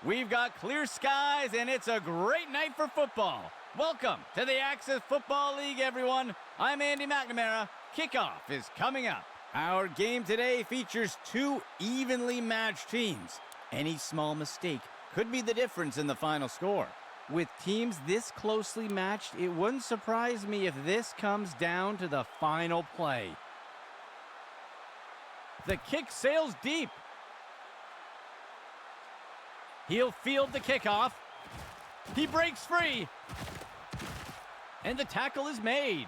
We've got clear skies, and it's a great night for football. Welcome to the Access Football League, everyone. I'm Andy McNamara. Kickoff is coming up. Our game today features two evenly matched teams. Any small mistake could be the difference in the final score. With teams this closely matched, it wouldn't surprise me if this comes down to the final play. The kick sails deep. He'll field the kickoff. He breaks free. And the tackle is made.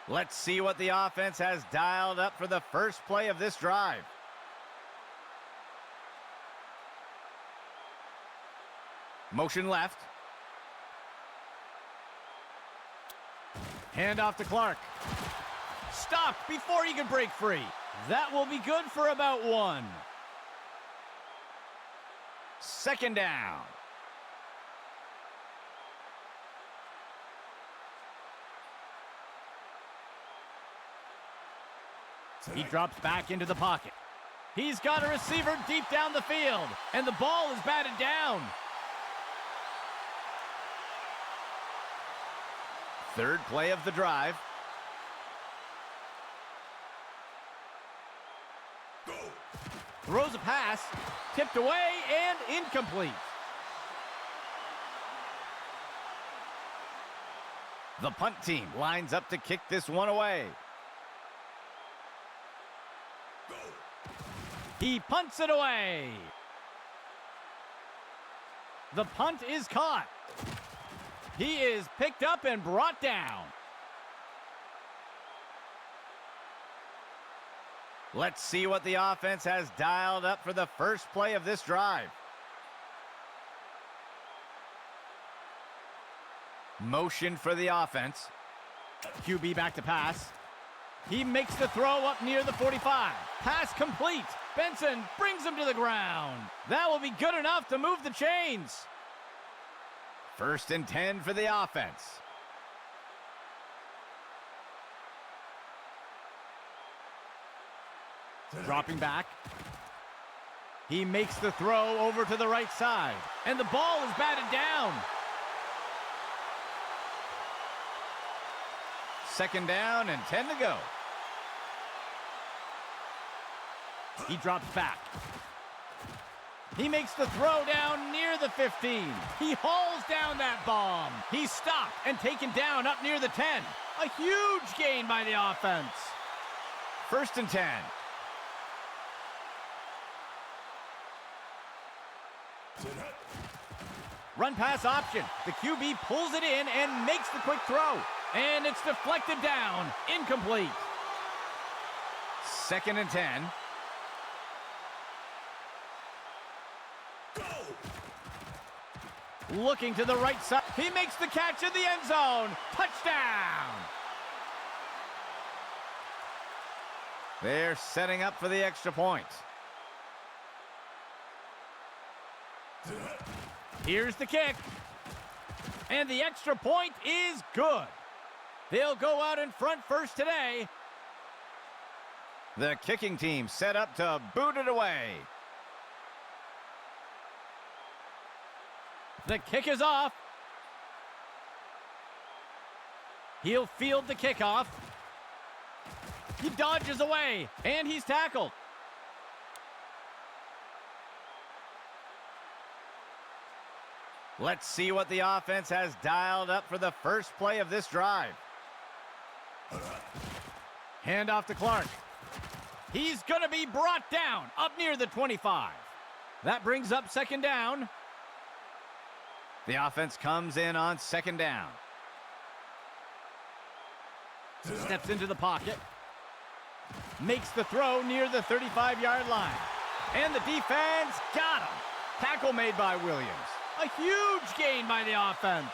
Let's see what the offense has dialed up for the first play of this drive. Motion left. Hand off to Clark. Stopped before he could break free. That will be good for about one. Second down. He drops back into the pocket. He's got a receiver deep down the field, and the ball is batted down. Third play of the drive. Throws a pass, tipped away and incomplete. The punt team lines up to kick this one away. He punts it away. The punt is caught. He is picked up and brought down. Let's see what the offense has dialed up for the first play of this drive. Motion for the offense. QB back to pass. He makes the throw up near the 45. Pass complete. Benson brings him to the ground. That will be good enough to move the chains. First and 10 for the offense. Dropping back. He makes the throw over to the right side. And the ball is batted down. Second down and 10 to go. He drops back. He makes the throw down near the 15. He hauls down that bomb. He's stopped and taken down up near the 10. A huge gain by the offense. First and 10. Run pass option. The QB pulls it in and makes the quick throw. And it's deflected down. Incomplete. Second and 10. Looking to the right side. He makes the catch in the end zone. Touchdown! They're setting up for the extra point. Here's the kick. And the extra point is good. They'll go out in front first today. The kicking team set up to boot it away. The kick is off. He'll field the kickoff. He dodges away, and he's tackled. Let's see what the offense has dialed up for the first play of this drive. Hand off to Clark. He's going to be brought down up near the 25. That brings up second down. The offense comes in on second down. Steps into the pocket. Makes the throw near the 35-yard line. And the defense got him. Tackle made by Williams. A huge gain by the offense.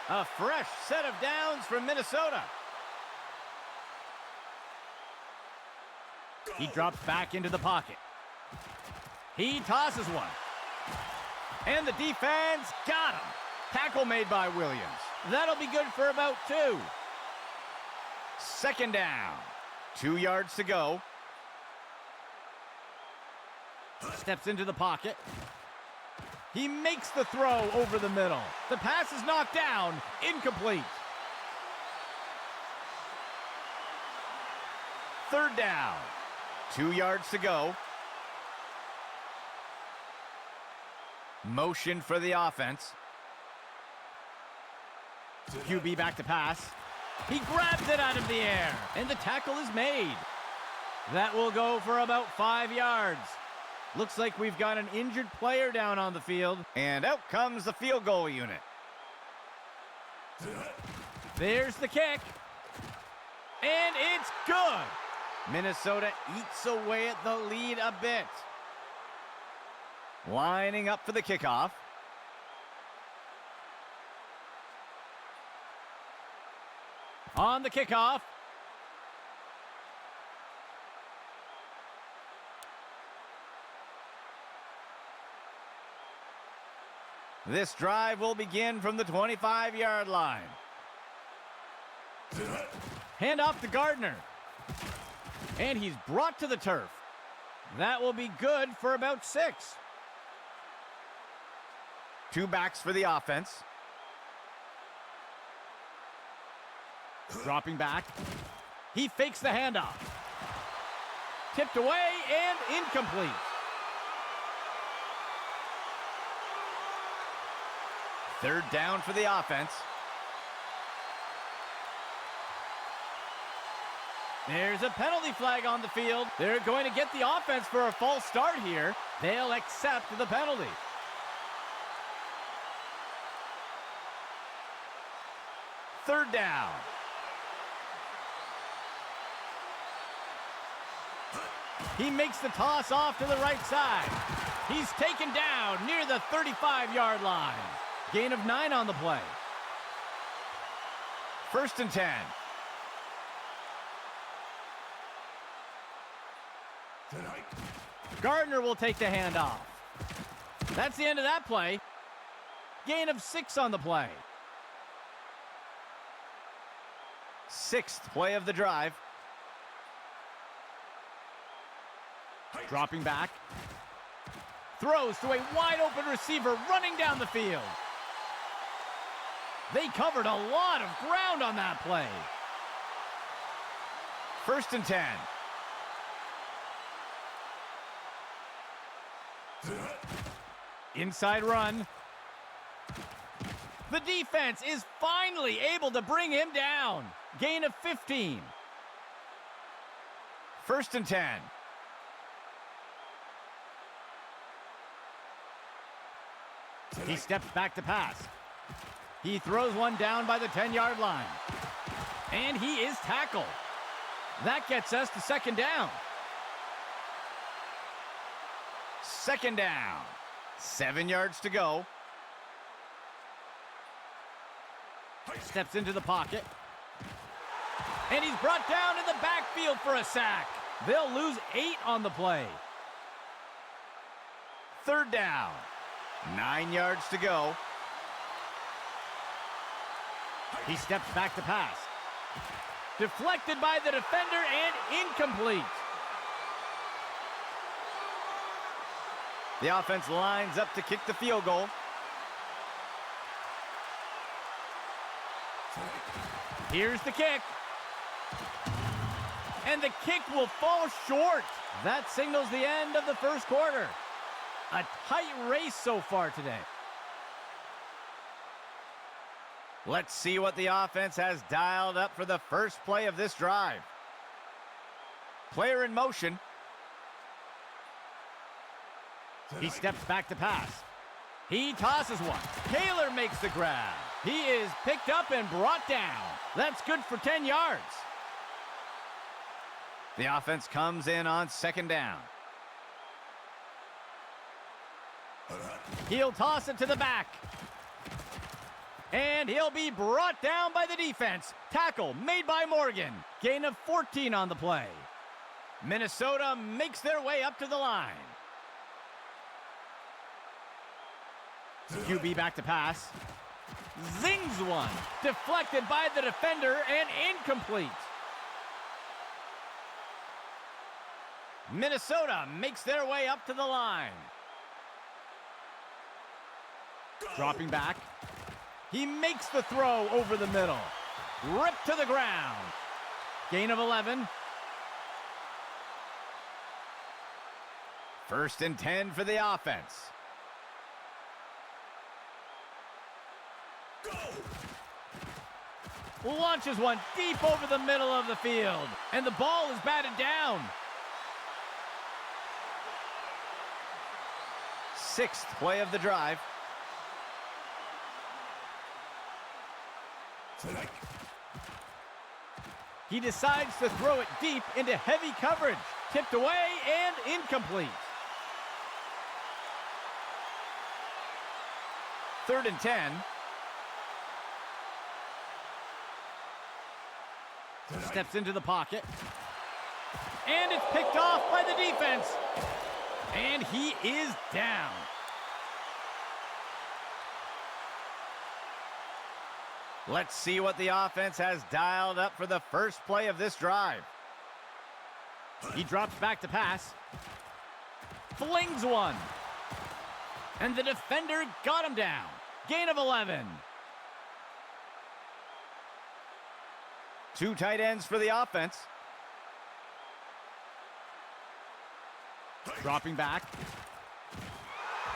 A fresh set of downs from Minnesota. He drops back into the pocket. He tosses one. And the defense got him. Tackle made by Williams. That'll be good for about 2. Second down. 2 yards to go. Steps into the pocket. He makes the throw over the middle. The pass is knocked down, incomplete. Third down. 2 yards to go. Motion for the offense. QB back to pass. He grabs it out of the air, and the tackle is made. That will go for about 5 yards. Looks like we've got an injured player down on the field, and out comes the field goal unit. There's the kick, and it's good. Minnesota eats away at the lead a bit. Lining up for the kickoff. On the kickoff. This drive will begin from the 25-yard line. Hand off to Gardner. And he's brought to the turf. That will be good for about 6. 2 backs for the offense. Dropping back. He fakes the handoff. Tipped away and incomplete. Third down for the offense. There's a penalty flag on the field. They're going to get the offense for a false start here. They'll accept the penalty. Third down. He makes the toss off to the right side. He's taken down near the 35-yard line. Gain of 9 on the play. 1st and 10. Gardner will take the handoff. That's the end of that play. Gain of 6 on the play. 6th play of the drive. Dropping back. Throws to a wide open receiver running down the field. They covered a lot of ground on that play. 1st and 10. Inside run. The defense is finally able to bring him down. Gain of 15. 1st and 10. He steps back to pass. He throws one down by the 10-yard line. And he is tackled. That gets us to 2nd down. 2nd down. 7 yards to go. Steps into the pocket. And he's brought down in the backfield for a sack. They'll lose 8 on the play. 3rd down. 9 yards to go. He steps back to pass. Deflected by the defender and incomplete. The offense lines up to kick the field goal. Here's the kick. And the kick will fall short. That signals the end of the 1st quarter. A tight race so far today. Let's see what the offense has dialed up for the first play of this drive. Player in motion. He steps back to pass. He tosses one. Taylor makes the grab. He is picked up and brought down. That's good for 10 yards. The offense comes in on 2nd down. He'll toss it to the back. And he'll be brought down by the defense. Tackle made by Morgan. Gain of 14 on the play. Minnesota makes their way up to the line. QB back to pass. Zings one. Deflected by the defender and incomplete. Minnesota makes their way up to the line. Dropping back. He makes the throw over the middle. Ripped to the ground. Gain of 11. 1st and 10 for the offense. Launches one deep over the middle of the field. And the ball is batted down. 6th play of the drive. He decides to throw it deep into heavy coverage. Tipped away and incomplete. 3rd and 10. Steps into the pocket. And it's picked off by the defense. And he is down. Let's see what the offense has dialed up for the first play of this drive. He drops back to pass. Flings one. And the defender got him down. Gain of 11. 2 tight ends for the offense. Dropping back.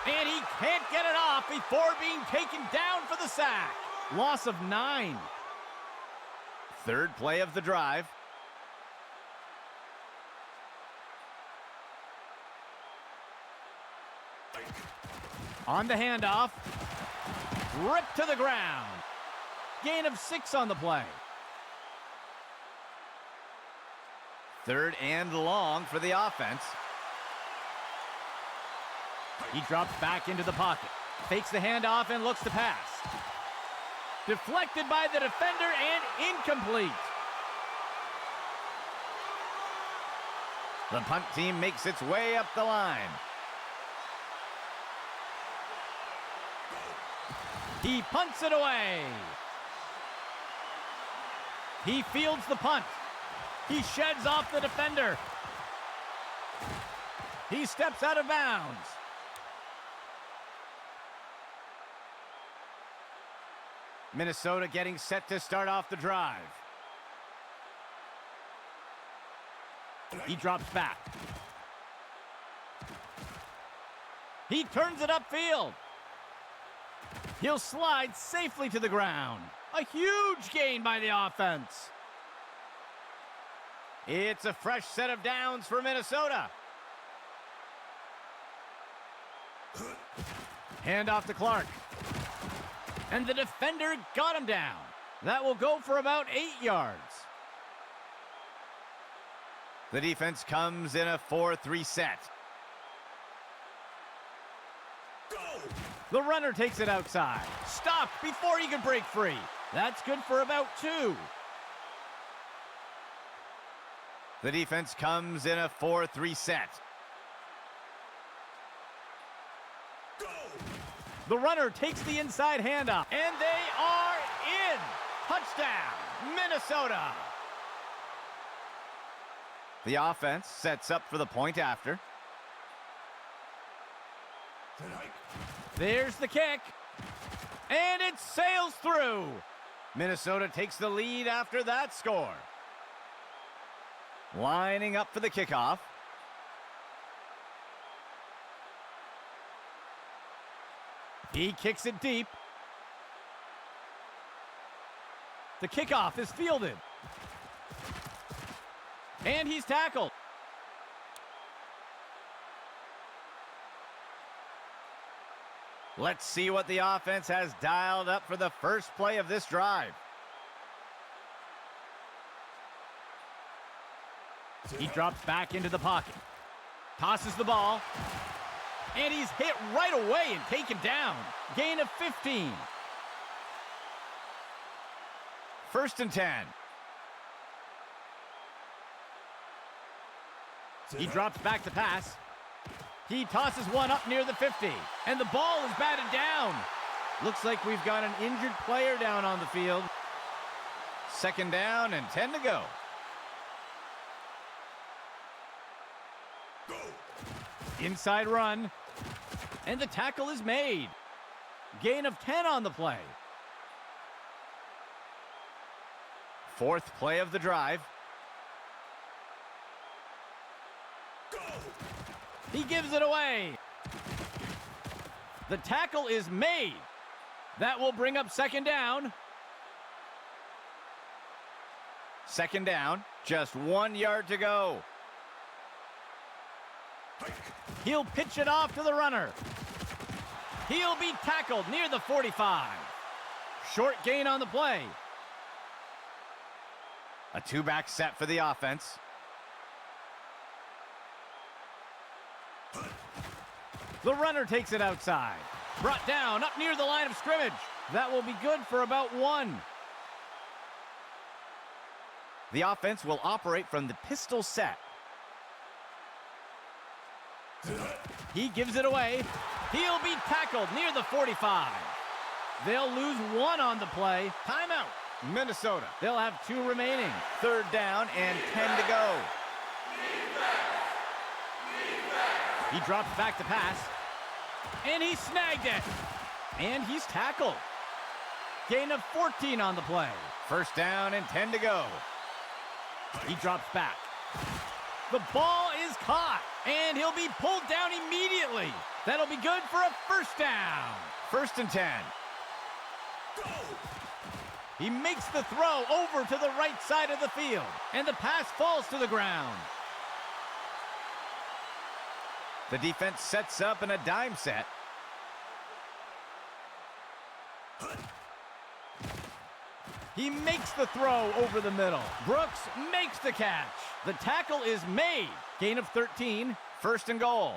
And he can't get it off before being taken down for the sack. Loss of 9. 3rd play of the drive. On the handoff. Ripped to the ground. Gain of 6 on the play. 3rd and long for the offense. He drops back into the pocket. Fakes the handoff and looks to pass. Deflected by the defender and incomplete. The punt team makes its way up the line. He punts it away. He fields the punt. He sheds off the defender. He steps out of bounds. Minnesota getting set to start off the drive. He drops back. He turns it upfield. He'll slide safely to the ground. A huge gain by the offense. It's a fresh set of downs for Minnesota. Handoff to Clark. And the defender got him down. That will go for about 8 yards. The defense comes in a 4-3 set. The runner takes it outside. Stopped before he could break free. That's good for about 2. The defense comes in a 4-3 set. The runner takes the inside handoff, and they are in. Touchdown, Minnesota. The offense sets up for the point after. There's the kick, and it sails through. Minnesota takes the lead after that score. Lining up for the kickoff. He kicks it deep. The kickoff is fielded. And he's tackled. Let's see what the offense has dialed up for the first play of this drive. He drops back into the pocket. Tosses the ball. And he's hit right away and taken down. Gain of 15. 1st and 10. He drops back to pass. He tosses one up near the 50. And the ball is batted down. Looks like we've got an injured player down on the field. 2nd down and 10 to go. Inside run. And the tackle is made. Gain of 10 on the play. Fourth play of the drive. He gives it away. The tackle is made. That will bring up second down. Second down, just 1 yard to go. He'll pitch it off to the runner. He'll be tackled near the 45. Short gain on the play. A two-back set for the offense. The runner takes it outside. Brought down up near the line of scrimmage. That will be good for about 1. The offense will operate from the pistol set. He gives it away. He'll be tackled near the 45. They'll lose 1 on the play. Timeout, Minnesota. They'll have 2 remaining. Third down and 10 to go. He drops back to pass. And he snagged it. And he's tackled. Gain of 14 on the play. First down and 10 to go. He drops back. The ball is caught. And he'll be pulled down immediately. That'll be good for a first down. First and 10. He makes the throw over to the right side of the field. And the pass falls to the ground. The defense sets up in a dime set. He makes the throw over the middle. Brooks makes the catch. The tackle is made. Gain of 13, first and goal.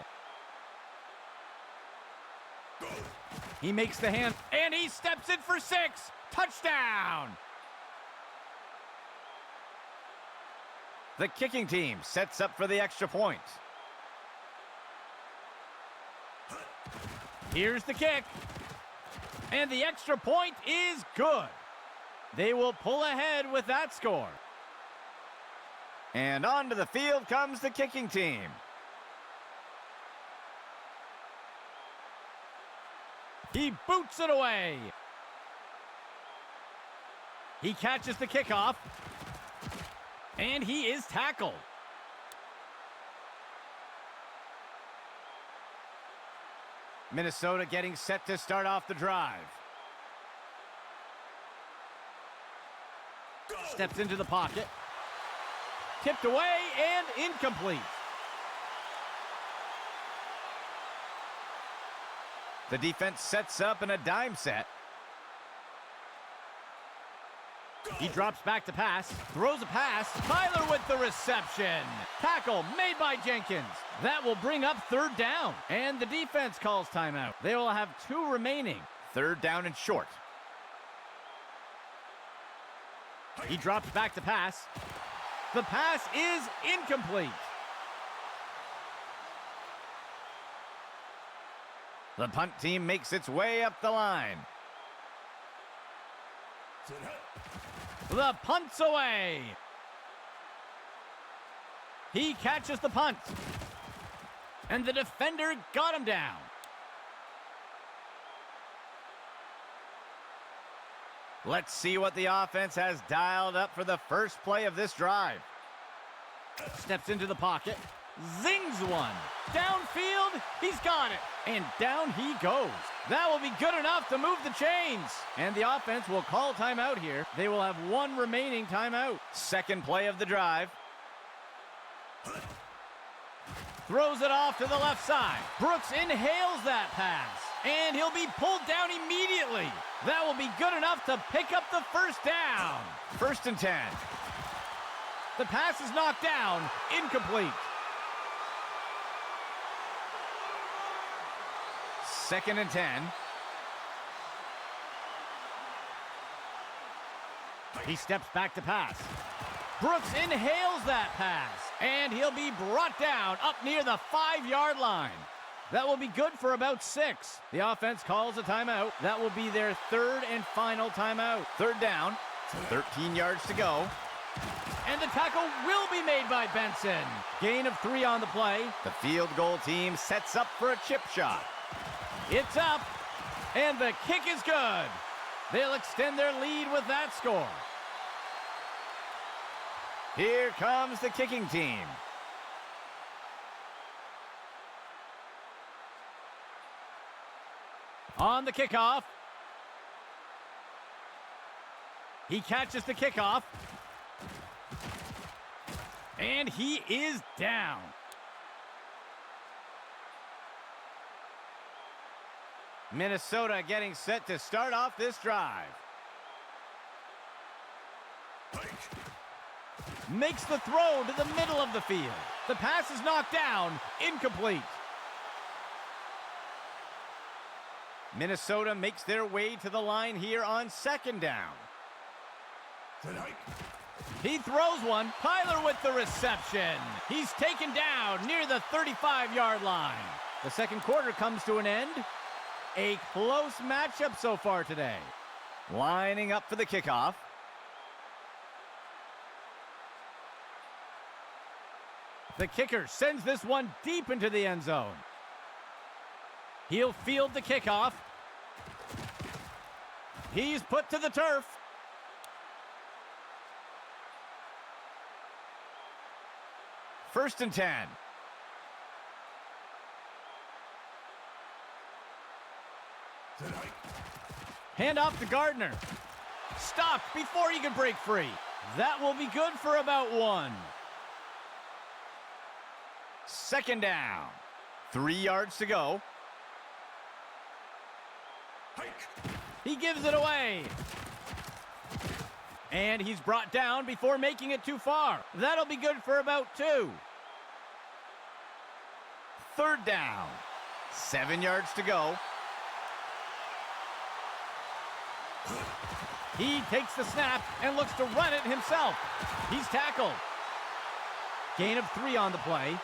He makes the hand, and he steps in for 6. Touchdown! The kicking team sets up for the extra point. Here's the kick. And the extra point is good. They will pull ahead with that score. And onto the field comes the kicking team. He boots it away. He catches the kickoff. And he is tackled. Minnesota getting set to start off the drive. Steps into the pocket. Tipped away and incomplete. The defense sets up in a dime set. He drops back to pass, throws a pass. Tyler with the reception. Tackle made by Jenkins. That will bring up third down. And the defense calls timeout. They will have 2 remaining. Third down and short. He drops back to pass. The pass is incomplete. The punt team makes its way up the line. The punt's away. He catches the punt. And the defender got him down. Let's see what the offense has dialed up for the first play of this drive. Steps into the pocket. Zings one. Downfield, he's got it. And down he goes. That will be good enough to move the chains. And the offense will call timeout here. They will have 1 remaining timeout. Second play of the drive. Throws it off to the left side. Brooks inhales that pass. And he'll be pulled down immediately. That will be good enough to pick up the first down. First and 10. The pass is knocked down. Incomplete. Second and 10. He steps back to pass. Brooks inhales that pass. And he'll be brought down up near the 5-yard line. That will be good for about 6. The offense calls a timeout. That will be their third and final timeout. Third down. 13 yards to go. And the tackle will be made by Benson. Gain of 3 on the play. The field goal team sets up for a chip shot. It's up, and the kick is good. They'll extend their lead with that score. Here comes the kicking team. On the kickoff. He catches the kickoff. And he is down. Minnesota getting set to start off this drive. Makes the throw to the middle of the field. The pass is knocked down, incomplete. Minnesota makes their way to the line here on second down. He throws one. Tyler with the reception. He's taken down near the 35-yard line. The second quarter comes to an end. A close matchup so far today. Lining up for the kickoff. The kicker sends this one deep into the end zone. He'll field the kickoff. He's put to the turf. First and 10. Hand off to Gardner. Stopped before he could break free. That will be good for about 1. Second down. 3 yards to go. He gives it away. And he's brought down before making it too far. That'll be good for about 2. Third down. 7 yards to go. He takes the snap and looks to run it himself. He's tackled. Gain of 3 on the play.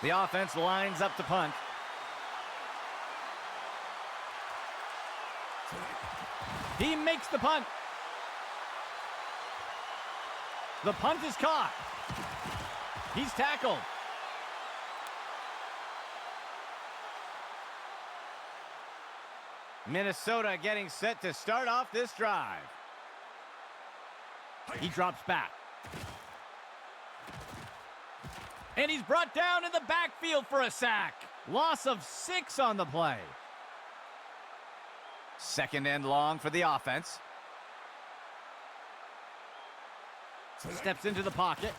The offense lines up to punt. He makes the punt. The punt is caught. He's tackled. Minnesota getting set to start off this drive. He drops back. And he's brought down in the backfield for a sack. Loss of 6 on the play. Second and long for the offense. Steps into the pocket.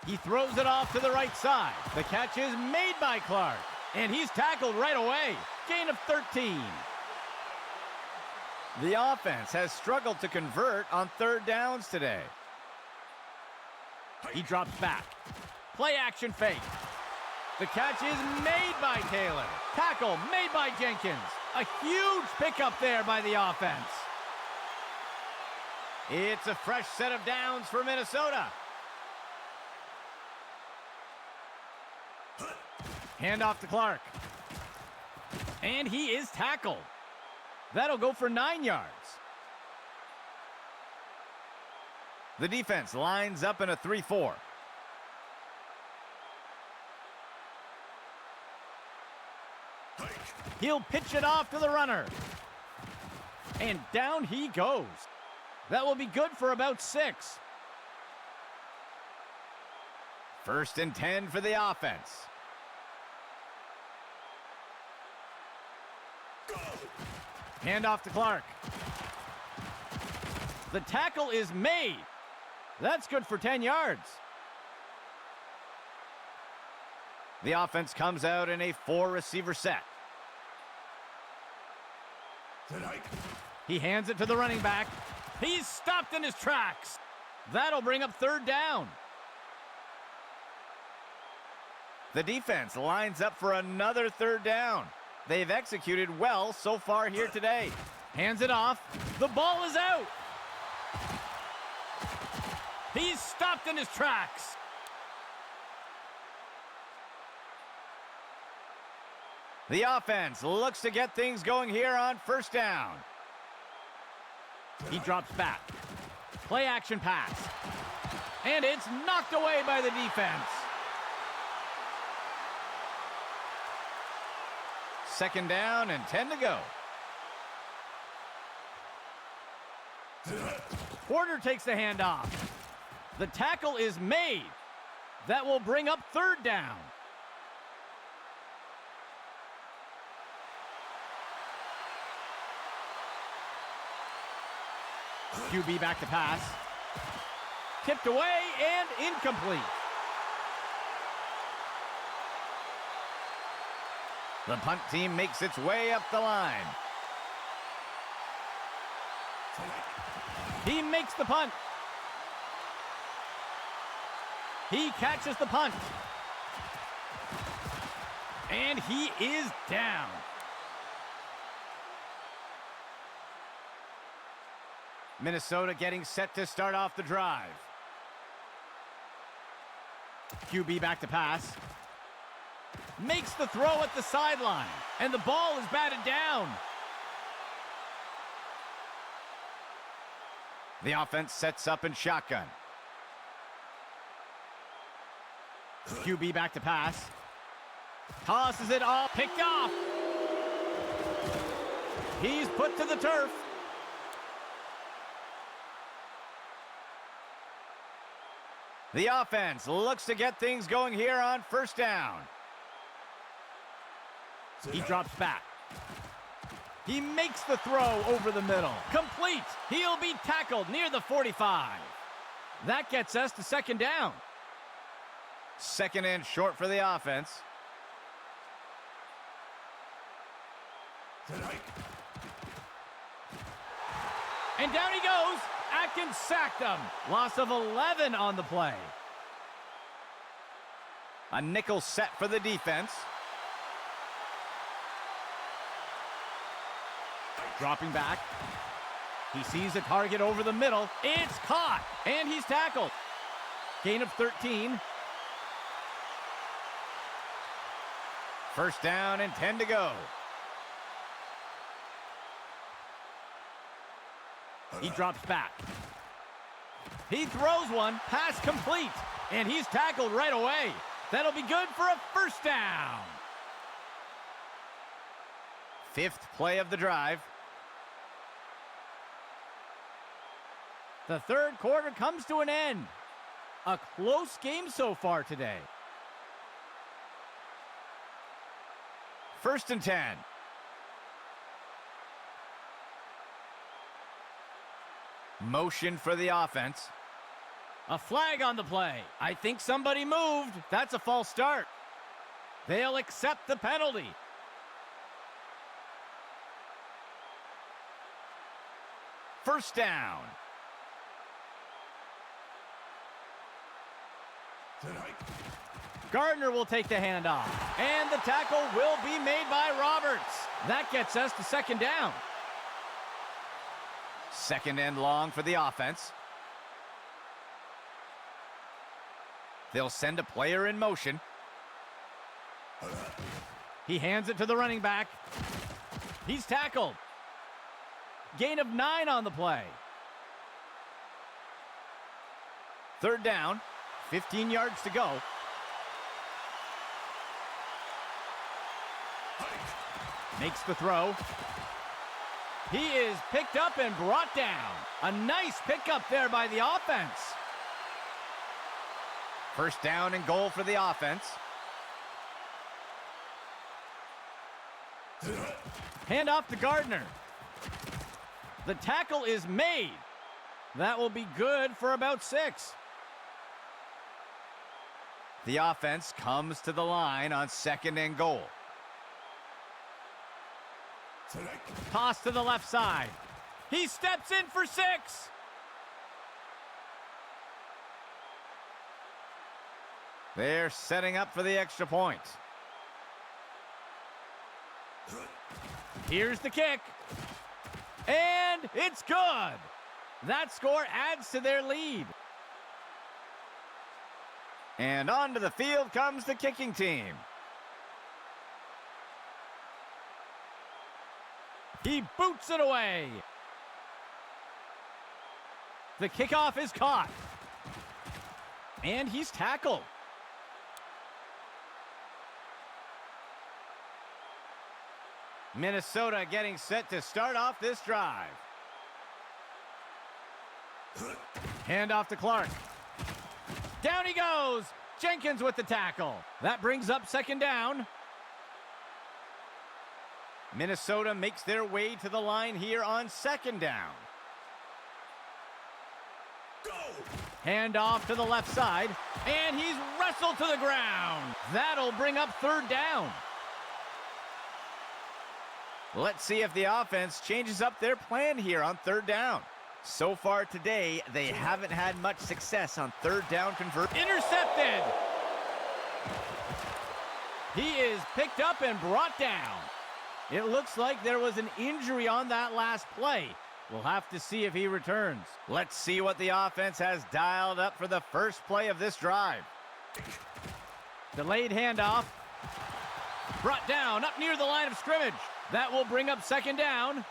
He throws it off to the right side. The catch is made by Clark. And he's tackled right away. Gain of 13. The offense has struggled to convert on third downs today. He drops back. Play action fake. The catch is made by Taylor. Tackle made by Jenkins. A huge pickup there by the offense. It's a fresh set of downs for Minnesota. Hand off to Clark. And he is tackled. That'll go for 9 yards. The defense lines up in a 3-4. He'll pitch it off to the runner. And down he goes. That will be good for about 6. First and 10 for the offense. Hand off to Clark. The tackle is made. That's good for 10 yards. The offense comes out in a 4-receiver set. He hands it to the running back. He's stopped in his tracks. That'll bring up third down. The defense lines up for another third down. They've executed well so far here today. Hands it off. The ball is out. He's stopped in his tracks. The offense looks to get things going here on first down. He drops back. Play action pass. And it's knocked away by the defense. Second down and 10 to go. Porter takes the handoff. The tackle is made. That will bring up third down. QB back to pass. Tipped away and incomplete. The punt team makes its way up the line. He makes the punt. He catches the punt. And he is down. Minnesota getting set to start off the drive. QB back to pass. Makes the throw at the sideline. And the ball is batted down. The offense sets up in shotgun. QB back to pass. Tosses it off. Picked off. He's put to the turf. The offense looks to get things going here on first down. He drops back. He makes the throw over the middle. Complete. He'll be tackled near the 45. That gets us to second down. Second and short for the offense. And down he goes. Atkins sacked him. Loss of 11 on the play. A nickel set for the defense. Dropping back. He sees a target over the middle. It's caught. And he's tackled. Gain of 13. First down and 10 to go. He drops back. He throws one. Pass complete. And he's tackled right away. That'll be good for a first down. Fifth play of the drive. The third quarter comes to an end. A close game so far today. First and 10. Motion for the offense. A flag on the play. I think somebody moved. That's a false start. They'll accept the penalty. First down. Gardner will take the handoff. And the tackle will be made by Roberts. That gets us to second down. Second and long for the offense. They'll send a player in motion. He hands it to the running back. He's tackled. Gain of 9 on the play. Third down, 15 yards to go. Makes the throw. He is picked up and brought down. A nice pickup there by the offense. First down and goal for the offense. Hand off to Gardner. The tackle is made. That will be good for about 6. The offense comes to the line on second and goal. Toss to the left side. He steps in for 6. They're setting up for the extra point. Here's the kick. And it's good. That score adds to their lead. And onto the field comes the kicking team. He boots it away. The kickoff is caught. And he's tackled. Minnesota getting set to start off this drive. Handoff to Clark. Down he goes. Jenkins with the tackle. That brings up second down. Minnesota makes their way to the line here on second down. Go. Handoff to the left side, and he's wrestled to the ground. That'll bring up third down. Let's see if the offense changes up their plan here on third down. So far today, they haven't had much success on third down conversion. Intercepted. He is picked up and brought down. It looks like there was an injury on that last play. We'll have to see if he returns. Let's see what the offense has dialed up for the first play of this drive. Delayed handoff. Brought down up near the line of scrimmage. That will bring up second down.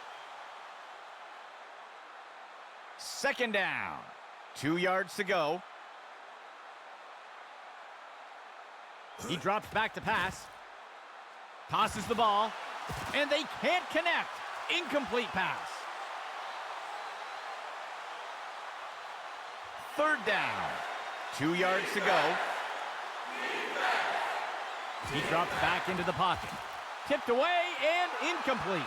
Second down. 2 yards to go. He drops back to pass. Tosses the ball. And they can't connect. Incomplete pass. Third down. 2 yards to go. He drops back into the pocket. Tipped away and incomplete.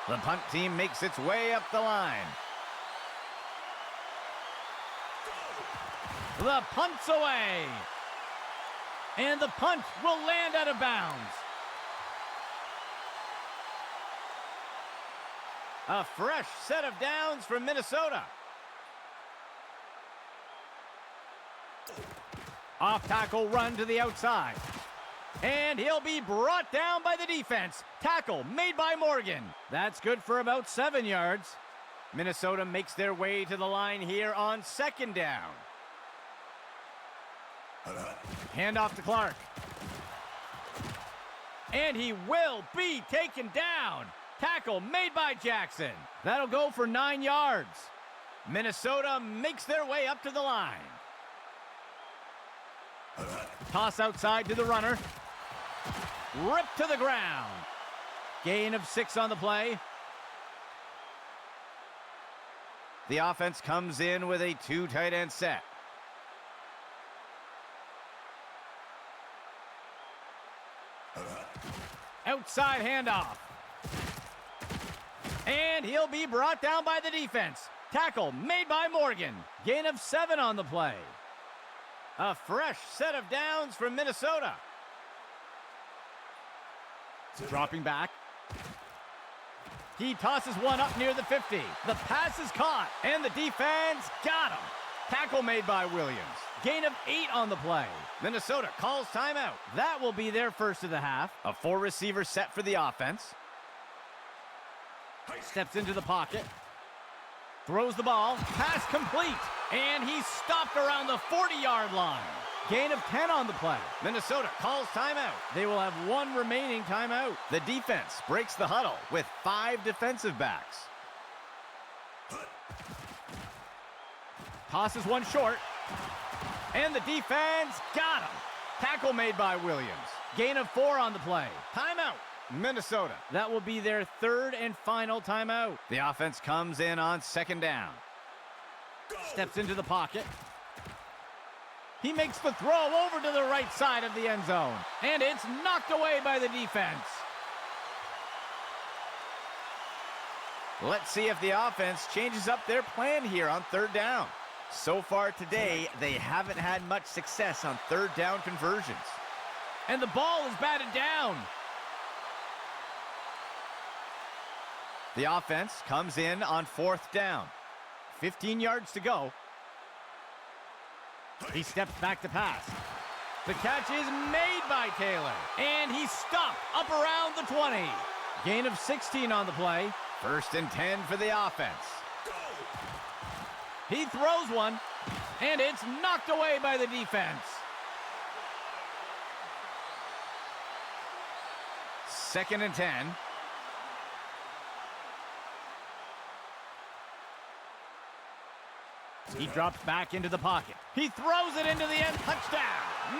The punt team makes its way up the line. The punt's away. And the punt will land out of bounds. A fresh set of downs from Minnesota. Off tackle run to the outside. And he'll be brought down by the defense. Tackle made by Morgan. That's good for about 7 yards. Minnesota makes their way to the line here on second down. Handoff to Clark. And he will be taken down. Tackle made by Jackson. That'll go for 9 yards. Minnesota makes their way up to the line. Toss outside to the runner. Ripped to the ground. Gain of 6 on the play. The offense comes in with a 2 tight end set. Outside handoff. And he'll be brought down by the defense. Tackle made by Morgan. Gain of 7 on the play. A fresh set of downs from Minnesota. Dropping back. He tosses one up near the 50. The pass is caught, and the defense got him. Tackle made by Williams. Gain of 8 on the play. Minnesota calls timeout. That will be their first of the half. A 4-receiver set for the offense. Steps into the pocket. Throws the ball. Pass complete. And he's stopped around the 40-yard line. Gain of 10 on the play. Minnesota calls timeout. They will have 1 remaining timeout. The defense breaks the huddle with 5 defensive backs. Tosses one short. And the defense got him. Tackle made by Williams. Gain of 4 on the play. Timeout. Minnesota. That will be their 3rd and final timeout. The offense comes in on second down. Steps into the pocket. He makes the throw over to the right side of the end zone. And it's knocked away by the defense. Let's see if the offense changes up their plan here on third down. So far today, they haven't had much success on third down conversions. And the ball is batted down. The offense comes in on 4th down. 15 yards to go. He steps back to pass. The catch is made by Taylor. And he's stopped up around the 20. Gain of 16 on the play. 1st and 10 for the offense. He throws one. And it's knocked away by the defense. 2nd and 10. He drops back into the pocket. He throws it into the end. Touchdown,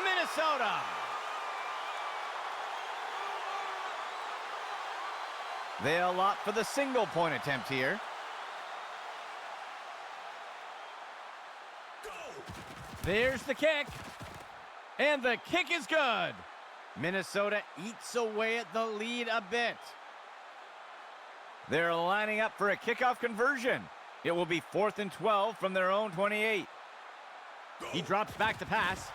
Minnesota! They'll opt for the single-point attempt here. There's the kick. And the kick is good. Minnesota eats away at the lead a bit. They're lining up for a kickoff conversion. It will be 4th and 12 from their own 28. He drops back to pass.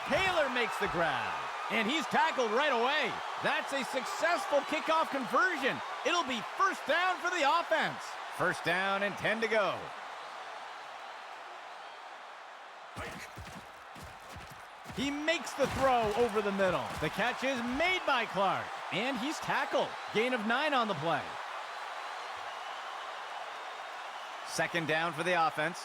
Taylor makes the grab. And he's tackled right away. That's a successful kickoff conversion. It'll be first down for the offense. First down and 10 to go. He makes the throw over the middle. The catch is made by Clark. And he's tackled. Gain of 9 on the play. Second down for the offense.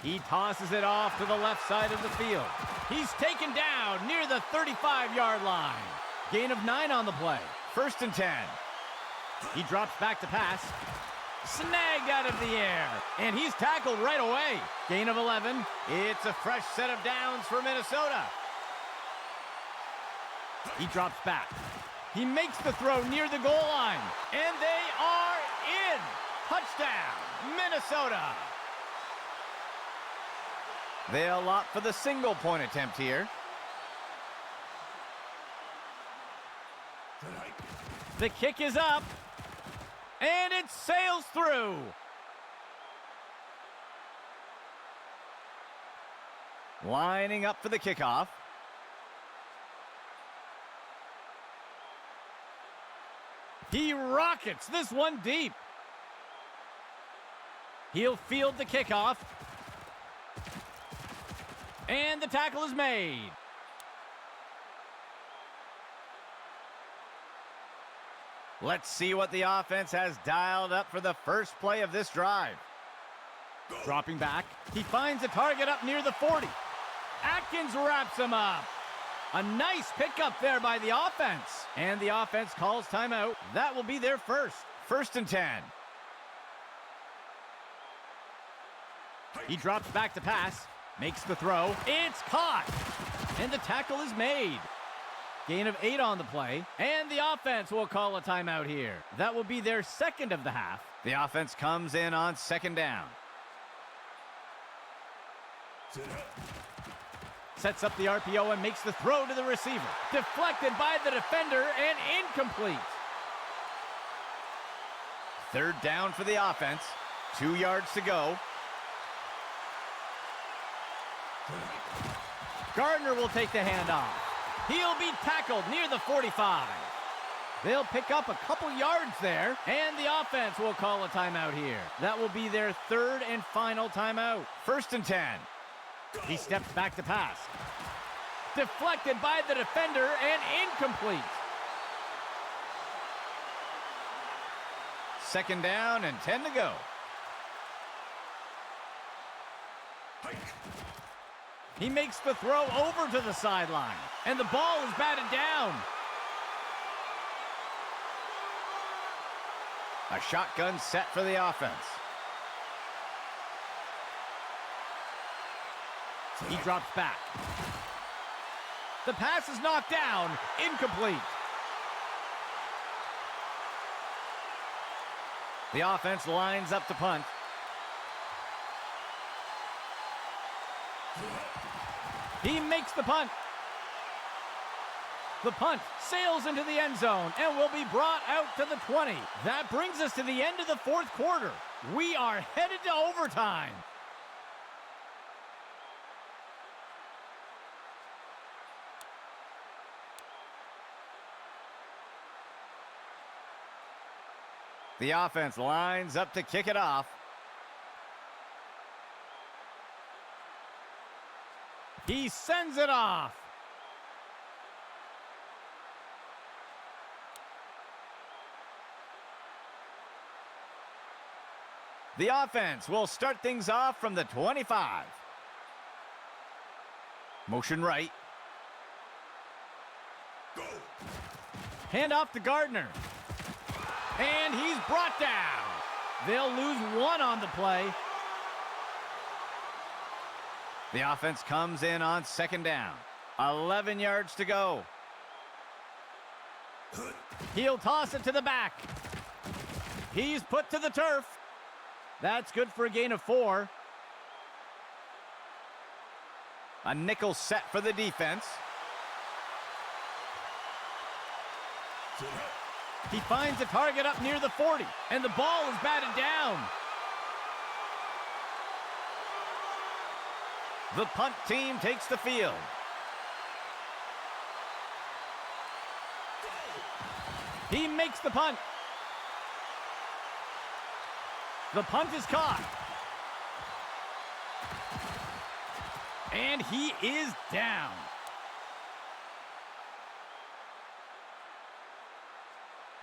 He tosses it off to the left side of the field. He's taken down near the 35-yard line. Gain of 9 on the play. First and 10. He drops back to pass. Snagged out of the air. And he's tackled right away. Gain of 11. It's a fresh set of downs for Minnesota. He drops back. He makes the throw near the goal line. And they are in. Touchdown, Minnesota. They'll opt for the single-point attempt here. The kick is up. And it sails through. Lining up for the kickoff. He rockets this one deep. He'll field the kickoff. And the tackle is made. Let's see what the offense has dialed up for the first play of this drive. Dropping back, he finds a target up near the 40. Atkins wraps him up. A nice pickup there by the offense. And the offense calls timeout. That will be their first. First and 10. He drops back to pass. Makes the throw. It's caught. And the tackle is made. Gain of 8 on the play. And the offense will call a timeout here. That will be their second of the half. The offense comes in on second down. Sets up the RPO and makes the throw to the receiver. Deflected by the defender and incomplete. Third down for the offense. 2 yards to go. Gardner will take the handoff. He'll be tackled near the 45. They'll pick up a couple yards there, and the offense will call a timeout here. That will be their third and final timeout. First and 10. He steps back to pass. Deflected by the defender and incomplete. Second down and 10 to go. He makes the throw over to the sideline, and the ball is batted down. A shotgun set for the offense. He drops back. The pass is knocked down, incomplete. The offense lines up to punt. He makes the punt. The punt sails into the end zone and will be brought out to the 20. That brings us to the end of the fourth quarter. We are headed to overtime. The offense lines up to kick it off. He sends it off. The offense will start things off from the 25. Motion right. Hand off to Gardner. And he's brought down. They'll lose one on the play. The offense comes in on second down. 11 yards to go. He'll toss it to the back. He's put to the turf. That's good for a gain of 4. A nickel set for the defense. He finds a target up near the 40, and the ball is batted down. The punt team takes the field. He makes the punt. The punt is caught. And he is down.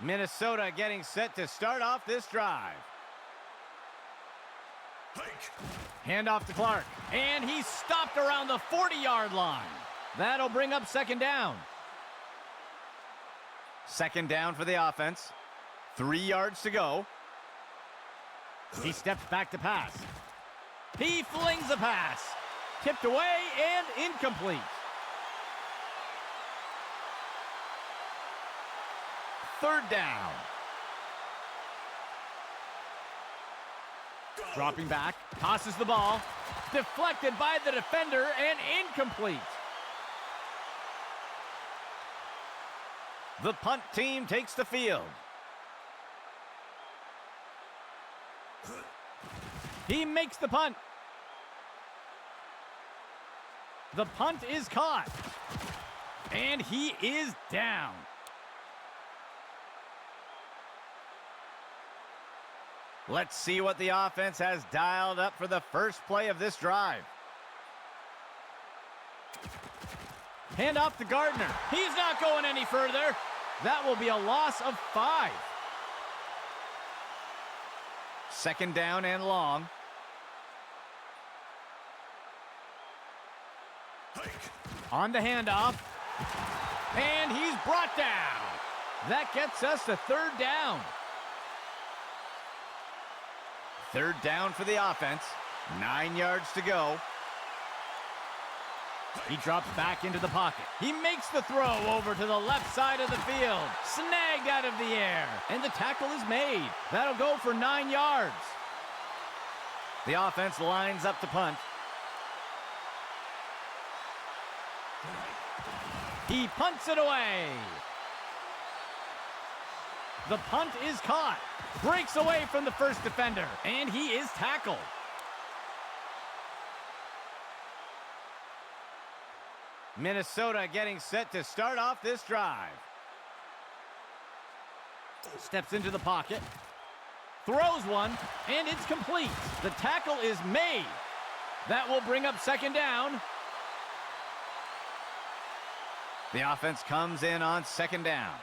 Minnesota getting set to start off this drive. Hand off to Clark. And he's stopped around the 40-yard line. That'll bring up second down. Second down for the offense. 3 yards to go. He steps back to pass. He flings a pass. Tipped away and incomplete. Third down. Dropping back, tosses the ball. Deflected by the defender and incomplete. The punt team takes the field. He makes the punt. The punt is caught. And he is down. Let's see what the offense has dialed up for the first play of this drive. Hand off to Gardner. He's not going any further. That will be a loss of 5. Second down and long. On the handoff. And he's brought down. That gets us to third down. Third down for the offense. 9 yards to go. He drops back into the pocket. He makes the throw over to the left side of the field. Snagged out of the air. And the tackle is made. That'll go for 9 yards. The offense lines up to punt. He punts it away. The punt is caught. Breaks away from the first defender. And he is tackled. Minnesota getting set to start off this drive. Steps into the pocket. Throws one, and it's complete. The tackle is made. That will bring up second down. The offense comes in on second down.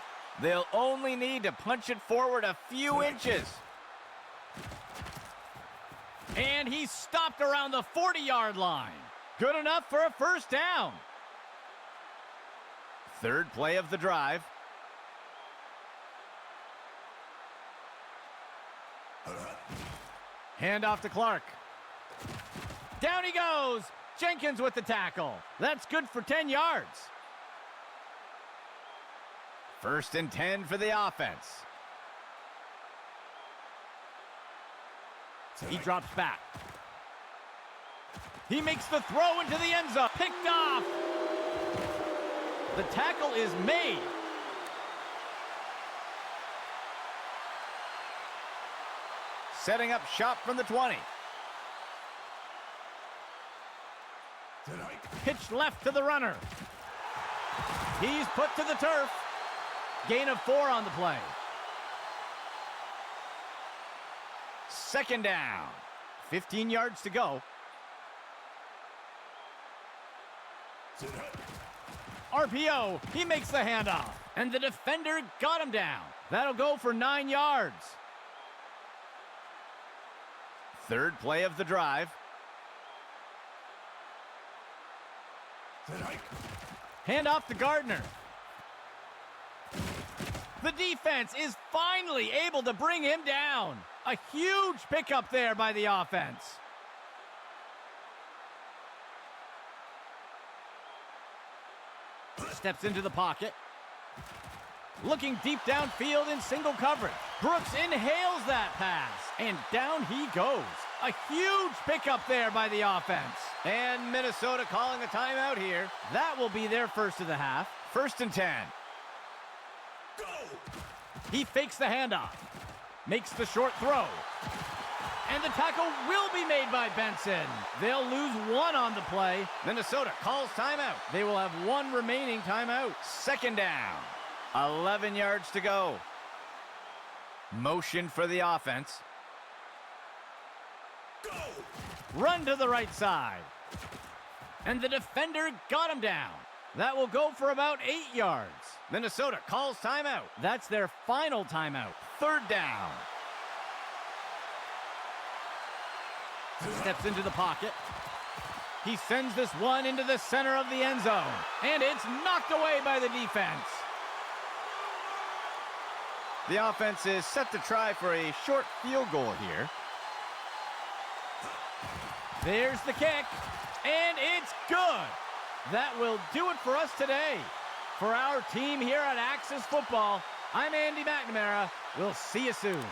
They'll only need to punch it forward a few inches. And he's stopped around the 40-yard line. Good enough for a first down. Third play of the drive. Hand off to Clark. Down he goes. Jenkins with the tackle. That's good for 10 yards. First and 10 for the offense. He drops back. He makes the throw into the end zone. Picked off. The tackle is made. Setting up shop from the 20. Pitched left to the runner. He's put to the turf. Gain of 4 on the play. Second down. 15 yards to go. RPO. He makes the handoff. And the defender got him down. That'll go for 9 yards. Third play of the drive. Hand off to Gardner. The defense is finally able to bring him down. A huge pickup there by the offense. Steps into the pocket. Looking deep downfield in single coverage. Brooks inhales that pass, and down he goes. A huge pickup there by the offense. And Minnesota calling a timeout here. That will be their first of the half. 1st and 10. Go! He fakes the handoff. Makes the short throw. And the tackle will be made by Benson. They'll lose one on the play. Minnesota calls timeout. They will have one remaining timeout. 2nd down. 11 yards to go. Motion for the offense. Go! Run to the right side. And the defender got him down. That will go for about 8 yards. Minnesota calls timeout. That's their final timeout. 3rd down. Steps into the pocket. He sends this one into the center of the end zone. And it's knocked away by the defense. The offense is set to try for a short field goal here. There's the kick. And it's good. That will do it for us today. For our team here at Axis Football, I'm Andy McNamara. We'll see you soon.